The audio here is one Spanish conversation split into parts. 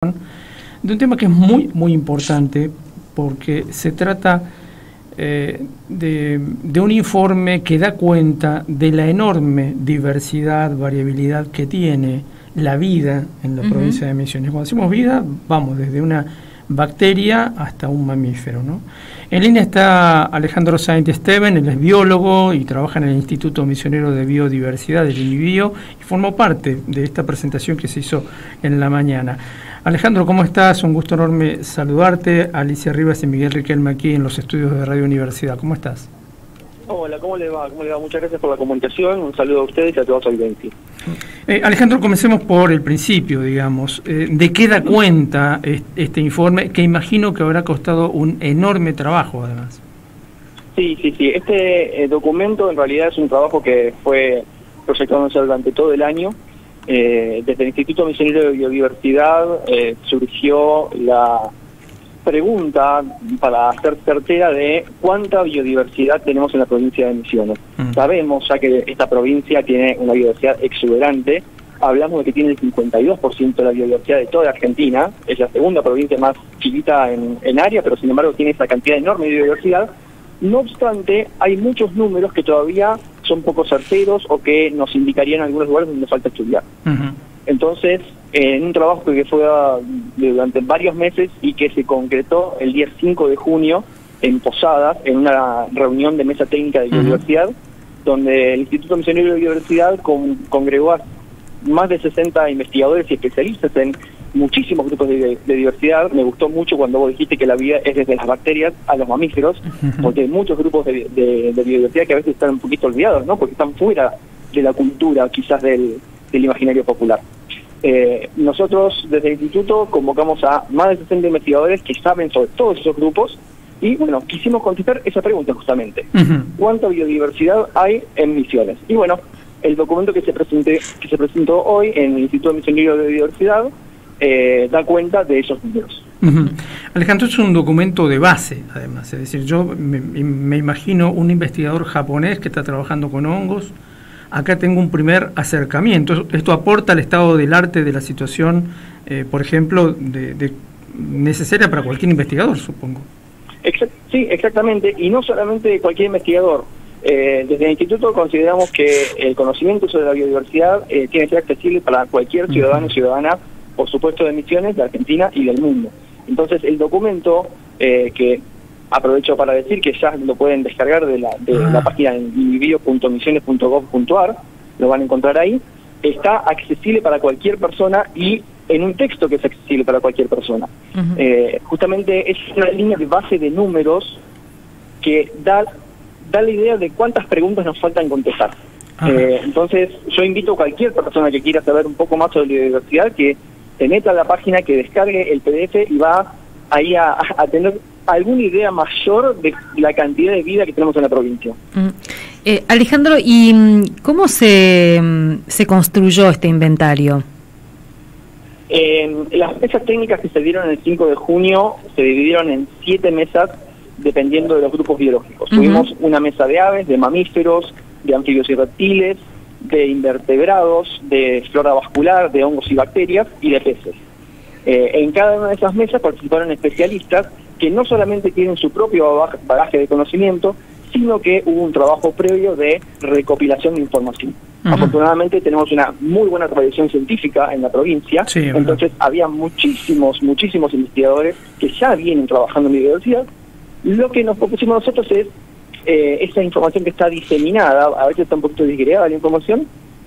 de un tema que es muy importante, porque se trata de un informe que da cuenta de la enorme diversidad, variabilidad que tiene la vida en la provincia de Misiones. Cuando decimos vida, vamos desde una bacteria hasta un mamífero, ¿no? En línea está Alejandro Saint-Esteban, él es biólogo y trabaja en el Instituto Misionero de Biodiversidad del INIBio y formó parte de esta presentación que se hizo en la mañana. Alejandro, ¿cómo estás? Un gusto enorme saludarte. Alicia Rivas y Miguel Riquelme aquí en los estudios de Radio Universidad. ¿Cómo estás? Hola, ¿cómo le va? Muchas gracias por la comunicación. Un saludo a ustedes y a todos los oyentes. Alejandro, comencemos por el principio, digamos. ¿De qué da cuenta este informe, que imagino que habrá costado un enorme trabajo, además? Sí. Este documento en realidad es un trabajo que fue proyectándose durante todo el año. Desde el Instituto Misionero de Biodiversidad surgió la pregunta para hacer certera de cuánta biodiversidad tenemos en la provincia de Misiones. Sabemos ya que esta provincia tiene una biodiversidad exuberante. Hablamos de que tiene el 52% de la biodiversidad de toda Argentina. Es la segunda provincia más chiquita en área, pero sin embargo tiene esa cantidad enorme de biodiversidad. No obstante, hay muchos números que todavía son poco certeros o que nos indicarían algunos lugares donde falta estudiar. Entonces, en un trabajo que fue durante varios meses y que se concretó el día 5 de junio en Posadas, en una reunión de mesa técnica de biodiversidad, donde el Instituto Misionero de Biodiversidad congregó a más de 60 investigadores y especialistas en muchísimos grupos de diversidad. Me gustó mucho cuando vos dijiste que la vida es desde las bacterias a los mamíferos, porque hay muchos grupos de biodiversidad que a veces están un poquito olvidados, ¿no? Porque están fuera de la cultura, quizás del imaginario popular. Nosotros desde el instituto convocamos a más de 60 investigadores que saben sobre todos esos grupos y bueno, quisimos contestar esa pregunta justamente. ¿Cuánta biodiversidad hay en Misiones? Y bueno, el documento que se presentó hoy en el Instituto Misionero de Biodiversidad da cuenta de esos números. Alejandro, es un documento de base, además. Es decir, yo me imagino un investigador japonés que está trabajando con hongos. Acá tengo un primer acercamiento. Esto aporta al estado del arte de la situación, por ejemplo, necesaria para cualquier investigador, supongo. Sí, exactamente. Y no solamente cualquier investigador. Desde el Instituto consideramos que el conocimiento sobre la biodiversidad tiene que ser accesible para cualquier ciudadano y ciudadana, por supuesto, de Misiones, de Argentina y del mundo. Entonces, el documento, que aprovecho para decir que ya lo pueden descargar de la página en inibio.misiones.gov.ar, lo van a encontrar ahí, está accesible para cualquier persona y en un texto que es accesible para cualquier persona. Justamente es una línea de base de números que da la idea de cuántas preguntas nos faltan contestar. Entonces, yo invito a cualquier persona que quiera saber un poco más sobre la biodiversidad que se meta a la página, que descargue el PDF y va ahí a tener alguna idea mayor de la cantidad de vida que tenemos en la provincia. Alejandro, ¿y cómo se construyó este inventario? Las mesas técnicas que se dieron el 5 de junio se dividieron en 7 mesas dependiendo de los grupos biológicos. Tuvimos una mesa de aves, de mamíferos, de anfibios y reptiles, de invertebrados, de flora vascular, de hongos y bacterias y de peces. En cada una de esas mesas participaron especialistas que no solamente tienen su propio bagaje de conocimiento, sino que hubo un trabajo previo de recopilación de información. Afortunadamente tenemos una muy buena tradición científica en la provincia, entonces había muchísimos investigadores que ya vienen trabajando en biodiversidad. Lo que nos propusimos nosotros es esa información que está diseminada, a veces está un poquito disgregada la información,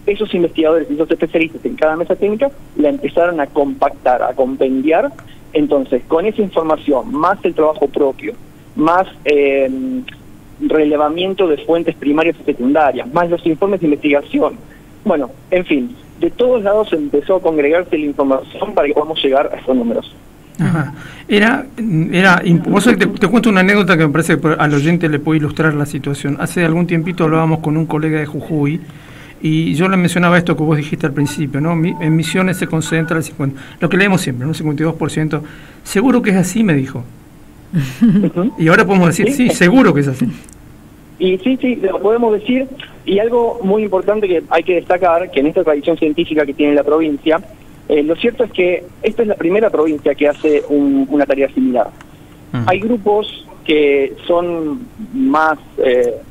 esos investigadores y esos especialistas en cada mesa técnica la empezaron a compactar, a compendiar. Entonces, con esa información, más el trabajo propio, más relevamiento de fuentes primarias y secundarias, más los informes de investigación, bueno, en fin, de todos lados empezó a congregarse la información para que podamos llegar a estos números. Vos te cuento una anécdota que me parece que al oyente le puede ilustrar la situación. Hace algún tiempito hablábamos con un colega de Jujuy y yo le mencionaba esto que vos dijiste al principio, ¿no? En Misiones se concentra el 50%, lo que leemos siempre, ¿no? 52%. Seguro que es así, me dijo. Y ahora podemos decir, sí, seguro que es así. Y sí, lo podemos decir. Y algo muy importante que hay que destacar, que en esta tradición científica que tiene la provincia, Lo cierto es que esta es la primera provincia que hace una tarea similar. Hay grupos que son más,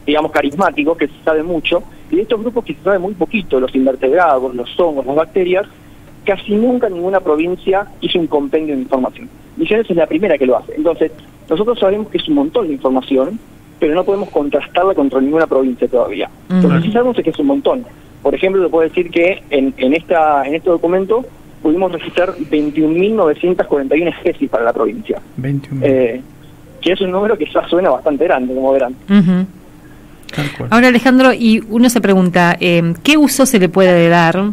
digamos, carismáticos, que se sabe mucho, y de estos grupos que se sabe muy poquito, los invertebrados, los hongos, las bacterias, casi nunca ninguna provincia hizo un compendio de información. Misiones es la primera que lo hace. Entonces, nosotros sabemos que es un montón de información, pero no podemos contrastarla contra ninguna provincia todavía. Lo que sí sabemos es que es un montón. Por ejemplo, le puedo decir que en este documento pudimos registrar 21.941 especies para la provincia. 21. Que es un número que ya suena bastante grande, como verán. Ahora, Alejandro, y uno se pregunta, ¿qué uso se le puede dar?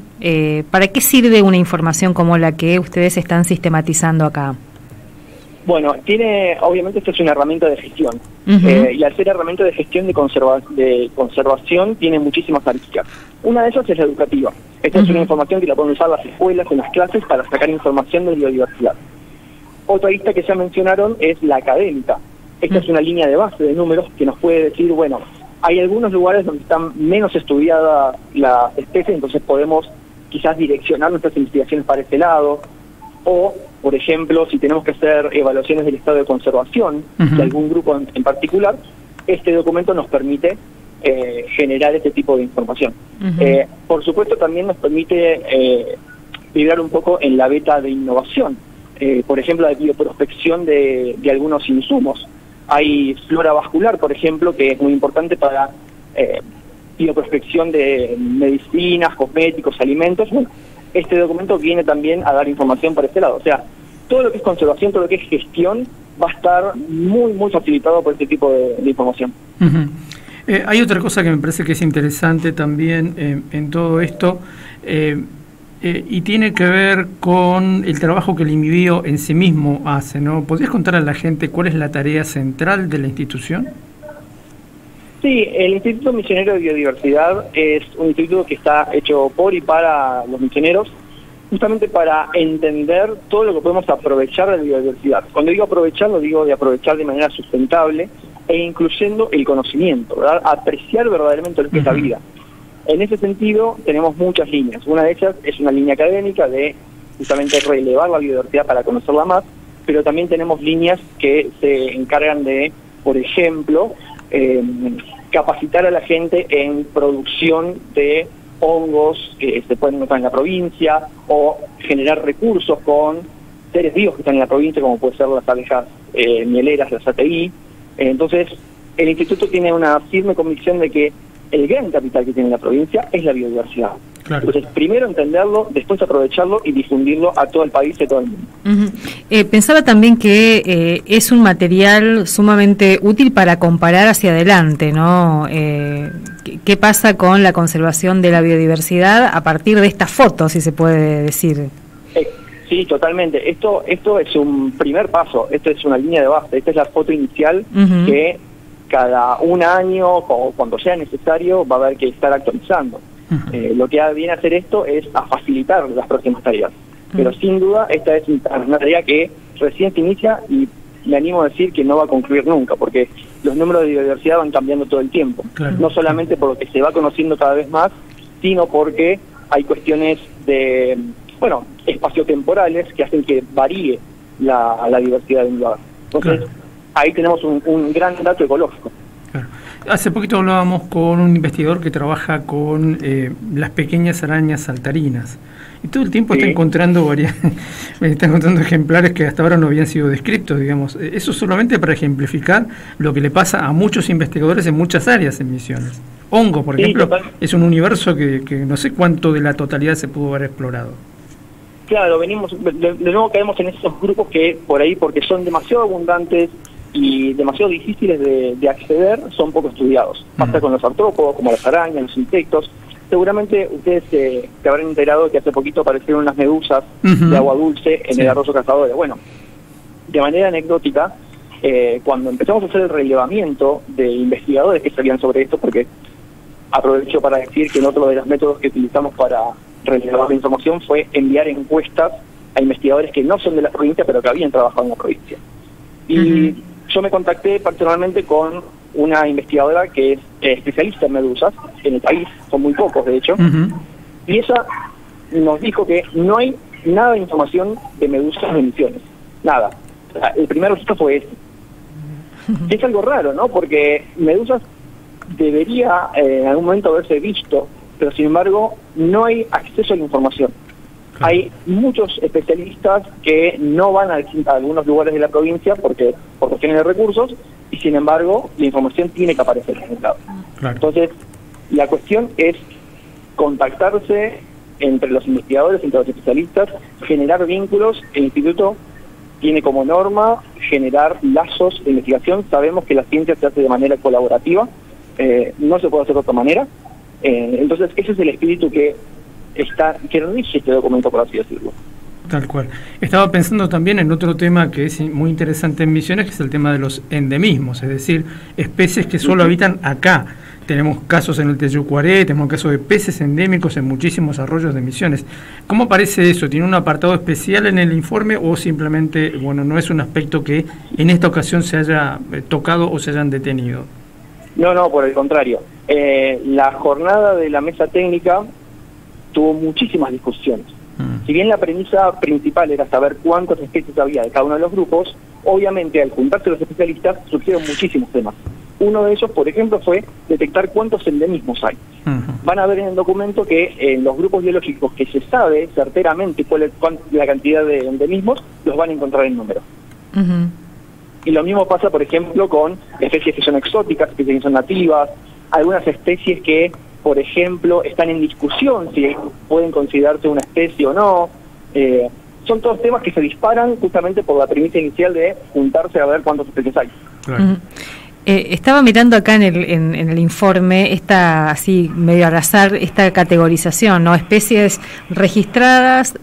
¿Para qué sirve una información como la que ustedes están sistematizando acá? Bueno, obviamente esto es una herramienta de gestión, y al ser herramienta de gestión de conservación tiene muchísimas aristas. Una de ellas es la educativa. Esta es una información que la pueden usar las escuelas en las clases para sacar información de biodiversidad. Otra arista que ya mencionaron es la académica. Esta es una línea de base de números que nos puede decir, bueno, hay algunos lugares donde están menos estudiadas las especies, entonces podemos quizás direccionar nuestras investigaciones para ese lado. O, por ejemplo, si tenemos que hacer evaluaciones del estado de conservación de algún grupo en particular, este documento nos permite generar este tipo de información. Por supuesto, también nos permite vibrar un poco en la beta de innovación. Por ejemplo, la bioprospección de algunos insumos. Hay flora vascular, por ejemplo, que es muy importante para bioprospección de medicinas, cosméticos, alimentos. Bueno, este documento viene también a dar información para este lado. O sea, todo lo que es conservación, todo lo que es gestión, va a estar muy, muy facilitado por este tipo de información. Hay otra cosa que me parece que es interesante también en todo esto, y tiene que ver con el trabajo que el INVIBio en sí mismo hace, ¿no? ¿Podrías contar a la gente cuál es la tarea central de la institución? Sí, el Instituto Misionero de Biodiversidad es un instituto que está hecho por y para los misioneros, justamente para entender todo lo que podemos aprovechar de la biodiversidad. Cuando digo aprovechar, lo digo de aprovechar de manera sustentable e incluyendo el conocimiento, ¿verdad? Apreciar verdaderamente lo que es la vida. En ese sentido, tenemos muchas líneas. Una de ellas es una línea académica de justamente relevar la biodiversidad para conocerla más, pero también tenemos líneas que se encargan de, por ejemplo, capacitar a la gente en producción de hongos que se pueden encontrar en la provincia, o generar recursos con seres vivos que están en la provincia, como puede ser las abejas mieleras, las ATI. Entonces, el instituto tiene una firme convicción de que el gran capital que tiene la provincia es la biodiversidad. Claro. Entonces, primero entenderlo, después aprovecharlo y difundirlo a todo el país y a todo el mundo. Pensaba también que es un material sumamente útil para comparar hacia adelante, ¿no? ¿Qué pasa con la conservación de la biodiversidad a partir de estas fotos, si se puede decir? Sí, totalmente. Esto es un primer paso, esto es una línea de base, esta es la foto inicial que cada un año o cuando sea necesario va a haber que estar actualizando. Lo que viene a hacer esto es a facilitar las próximas tareas. Pero sin duda esta es una tarea que recién se inicia y me animo a decir que no va a concluir nunca, porque los números de biodiversidad van cambiando todo el tiempo. Claro. No solamente por lo que se va conociendo cada vez más, sino porque hay cuestiones de, espaciotemporales que hacen que varíe la diversidad de un lugar. Entonces, ahí tenemos un gran dato ecológico. Claro. Hace poquito hablábamos con un investigador que trabaja con las pequeñas arañas saltarinas. Y todo el tiempo está encontrando ejemplares que hasta ahora no habían sido descritos, digamos. Eso solamente para ejemplificar lo que le pasa a muchos investigadores en muchas áreas en Misiones. Hongos, por ejemplo, es un universo que no sé cuánto de la totalidad se pudo haber explorado. Claro, de nuevo caemos en esos grupos que por ahí, porque son demasiado abundantes y demasiado difíciles de acceder, son poco estudiados. Pasa con los artrópodos, como las arañas, los insectos. Seguramente ustedes se habrán enterado que hace poquito aparecieron unas medusas de agua dulce en el arroyo Cazadores. Bueno, de manera anecdótica, cuando empezamos a hacer el relevamiento de investigadores que sabían sobre esto, porque aprovecho para decir que otro de los métodos que utilizamos para relevar la información fue enviar encuestas a investigadores que no son de la provincia, pero que habían trabajado en la provincia. Y yo me contacté personalmente con una investigadora que es especialista en medusas en el país, son muy pocos de hecho, y ella nos dijo que no hay nada de información de medusas de Misiones, nada. O sea, el primer registro fue ese. Es algo raro, ¿no? Porque medusas debería en algún momento haberse visto, pero sin embargo no hay acceso a la información. Claro. Hay muchos especialistas que no van a algunos lugares de la provincia por cuestiones de recursos, y sin embargo la información tiene que aparecer en el lado. Claro. Entonces, la cuestión es contactarse entre los investigadores, entre los especialistas, generar vínculos. El instituto tiene como norma generar lazos de investigación. Sabemos que la ciencia se hace de manera colaborativa, no se puede hacer de otra manera. Entonces, ese es el espíritu que rige este documento, por así decirlo. Tal cual. Estaba pensando también en otro tema que es muy interesante en Misiones, que es el tema de los endemismos, es decir, especies que solo habitan acá. Tenemos casos en el Teyucuaré, tenemos casos de peces endémicos en muchísimos arroyos de Misiones. ¿Cómo aparece eso? ¿Tiene un apartado especial en el informe o simplemente, bueno, no es un aspecto que en esta ocasión se haya tocado o se hayan detenido? No, por el contrario. La jornada de la mesa técnica tuvo muchísimas discusiones. Si bien la premisa principal era saber cuántas especies había de cada uno de los grupos, obviamente al juntarse los especialistas surgieron muchísimos temas. Uno de ellos, por ejemplo, fue detectar cuántos endemismos hay. Van a ver en el documento que en los grupos biológicos que se sabe certeramente cuál es la cantidad de endemismos, los van a encontrar en número. Y lo mismo pasa, por ejemplo, con especies que son exóticas, especies que son nativas, algunas especies que, por ejemplo, están en discusión si pueden considerarse una especie o no. Son todos temas que se disparan justamente por la premisa inicial de juntarse a ver cuántas especies hay. Claro. Estaba mirando acá en el informe esta, así medio al azar, esta categorización, ¿no? Especies registradas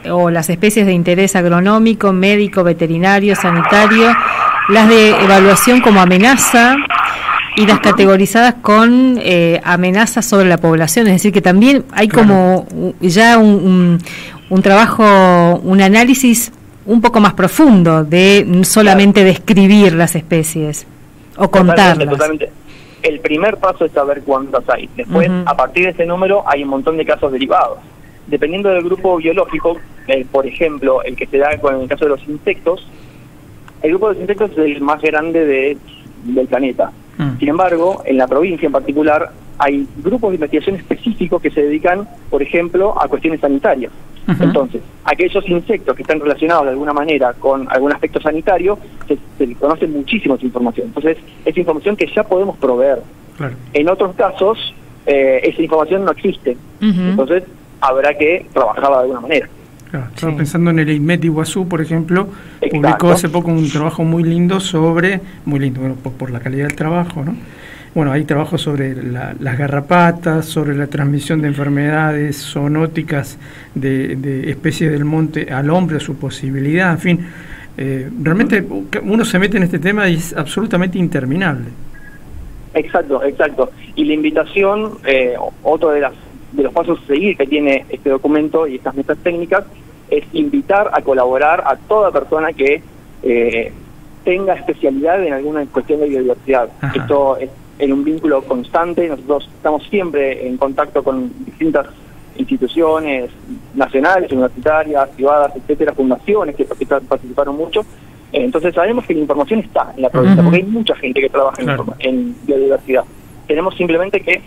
o las especies de interés agronómico, médico, veterinario, sanitario, las de evaluación como amenaza y las categorizadas con amenazas sobre la población. Es decir, que también hay como ya un trabajo, un análisis un poco más profundo de solamente describir las especies. O contarlas. Totalmente. El primer paso es saber cuántas hay. Después, a partir de ese número, hay un montón de casos derivados. Dependiendo del grupo biológico, por ejemplo, el que se da con el caso de los insectos, el grupo de los insectos es el más grande del planeta. Sin embargo, en la provincia en particular, hay grupos de investigación específicos que se dedican, por ejemplo, a cuestiones sanitarias. Entonces, aquellos insectos que están relacionados de alguna manera con algún aspecto sanitario, se conoce muchísimo esa información. Entonces, es información que ya podemos proveer. Claro. En otros casos, esa información no existe. Entonces, habrá que trabajarla de alguna manera. Claro, estaba pensando en el INMET Iguazú, por ejemplo. Publicó hace poco un trabajo muy lindo bueno, por la calidad del trabajo, ¿no? Bueno, hay trabajos sobre las garrapatas, sobre la transmisión de enfermedades zoonóticas de especies del monte al hombre, su posibilidad, en fin. Realmente uno se mete en este tema y es absolutamente interminable. Exacto. Y la invitación, otro de los pasos a seguir que tiene este documento y estas mesas técnicas, es invitar a colaborar a toda persona que tenga especialidad en alguna cuestión de biodiversidad. Esto es en un vínculo constante. Nosotros estamos siempre en contacto con distintas instituciones nacionales, universitarias, privadas, etcétera, fundaciones que participaron mucho. Entonces sabemos que la información está en la provincia, porque hay mucha gente que trabaja en biodiversidad. Tenemos simplemente que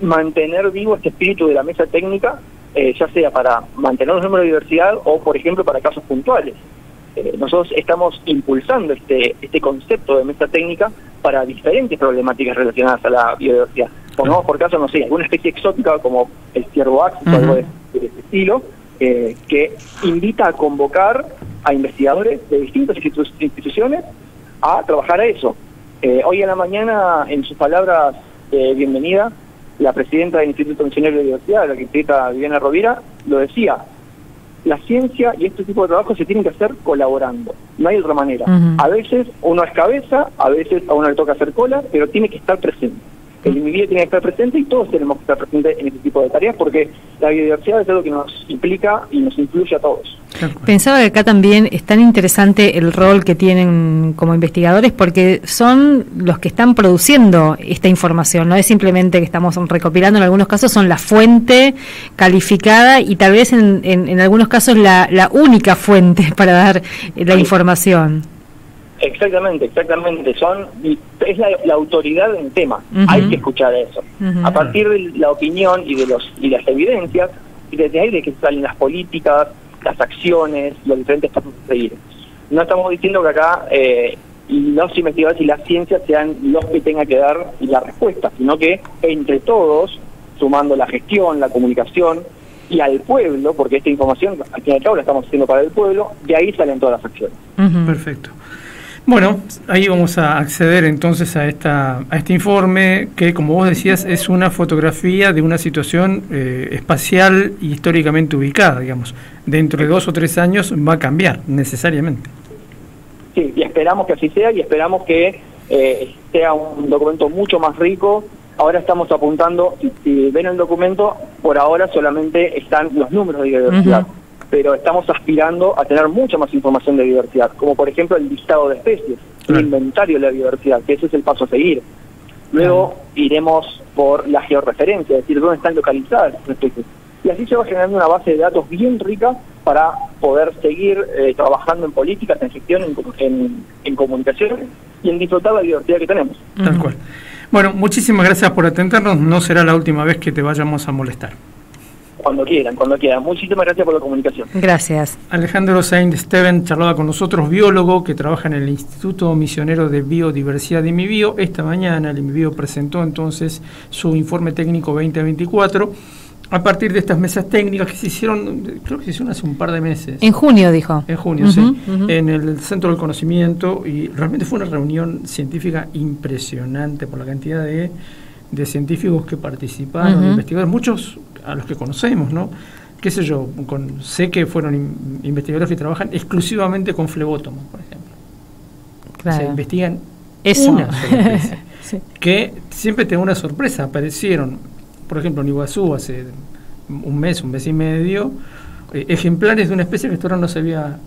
mantener vivo este espíritu de la mesa técnica, ya sea para mantener los números de diversidad o, por ejemplo, para casos puntuales. Nosotros estamos impulsando este concepto de mesa técnica para diferentes problemáticas relacionadas a la biodiversidad. Pongamos por caso, no sé, alguna especie exótica como el ciervo axis o algo de ese estilo, que invita a convocar a investigadores de distintas instituciones a trabajar a eso. Hoy en la mañana, en sus palabras de bienvenida, la presidenta del Instituto Nacional de Biodiversidad, la arquitecta Viviana Rovira, lo decía: la ciencia y este tipo de trabajo se tienen que hacer colaborando, no hay otra manera. A veces uno es cabeza, a veces a uno le toca hacer cola, pero tiene que estar presente. El INMIBio tiene que estar presente y todos tenemos que estar presentes en este tipo de tareas porque la biodiversidad es algo que nos implica y nos incluye a todos. Pensaba que acá también es tan interesante el rol que tienen como investigadores porque son los que están produciendo esta información, no es simplemente que estamos recopilando, en algunos casos son la fuente calificada y tal vez en algunos casos la única fuente para dar la información. Exactamente, es la autoridad en tema, hay que escuchar eso. A partir de la opinión y las evidencias, y desde ahí de que salen las políticas, las acciones, los diferentes pasos a seguir. No estamos diciendo que acá los investigadores y la ciencia sean los que tengan que dar la respuesta, sino que entre todos, sumando la gestión, la comunicación y al pueblo, porque esta información, al fin y al cabo, la estamos haciendo para el pueblo, de ahí salen todas las acciones. Perfecto. Bueno, ahí vamos a acceder entonces a este informe que, como vos decías, es una fotografía de una situación espacial y históricamente ubicada, digamos. Dentro de 2 o 3 años va a cambiar necesariamente. Sí, y esperamos que así sea y esperamos que sea un documento mucho más rico. Ahora estamos apuntando, si ven el documento, por ahora solamente están los números de biodiversidad. Pero estamos aspirando a tener mucha más información de diversidad, como por ejemplo el listado de especies, el inventario de la biodiversidad, que ese es el paso a seguir. Luego iremos por la georreferencia, es decir, dónde están localizadas estas especies. Y así se va generando una base de datos bien rica para poder seguir trabajando en políticas, en gestión, en comunicación y en disfrutar la diversidad que tenemos. Tal cual. Bueno, muchísimas gracias por atendernos, no será la última vez que te vayamos a molestar. Cuando quieran. Muchísimas gracias por la comunicación. Gracias. Alejandro Saint-Steven charlaba con nosotros, biólogo que trabaja en el Instituto Misionero de Biodiversidad de INMIBio. Esta mañana el INMIBio presentó entonces su informe técnico 2024 a partir de estas mesas técnicas que se hicieron, creo que se hicieron hace un par de meses. En junio, dijo. En junio, sí. En el Centro del Conocimiento, y realmente fue una reunión científica impresionante por la cantidad de científicos que participaron, investigadores, muchos a los que conocemos, ¿no? Qué sé yo, sé que fueron investigadores que trabajan exclusivamente con flebótomos, por ejemplo. Claro. Se investigan eso. Una sola especie, sí. Que siempre te da una sorpresa. Aparecieron, por ejemplo, en Iguazú hace un mes y medio, ejemplares de una especie que hasta ahora no se había,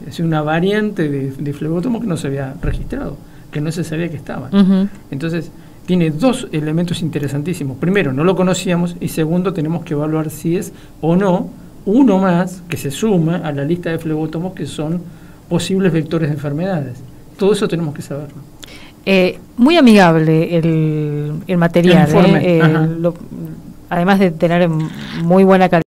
es una variante de flebótomo que no se había registrado, que no se sabía que estaban. Entonces, tiene 2 elementos interesantísimos. Primero, no lo conocíamos, y segundo, tenemos que evaluar si es o no uno más que se suma a la lista de flebótomos que son posibles vectores de enfermedades. Todo eso tenemos que saberlo. Muy amigable el material, además de tener muy buena calidad.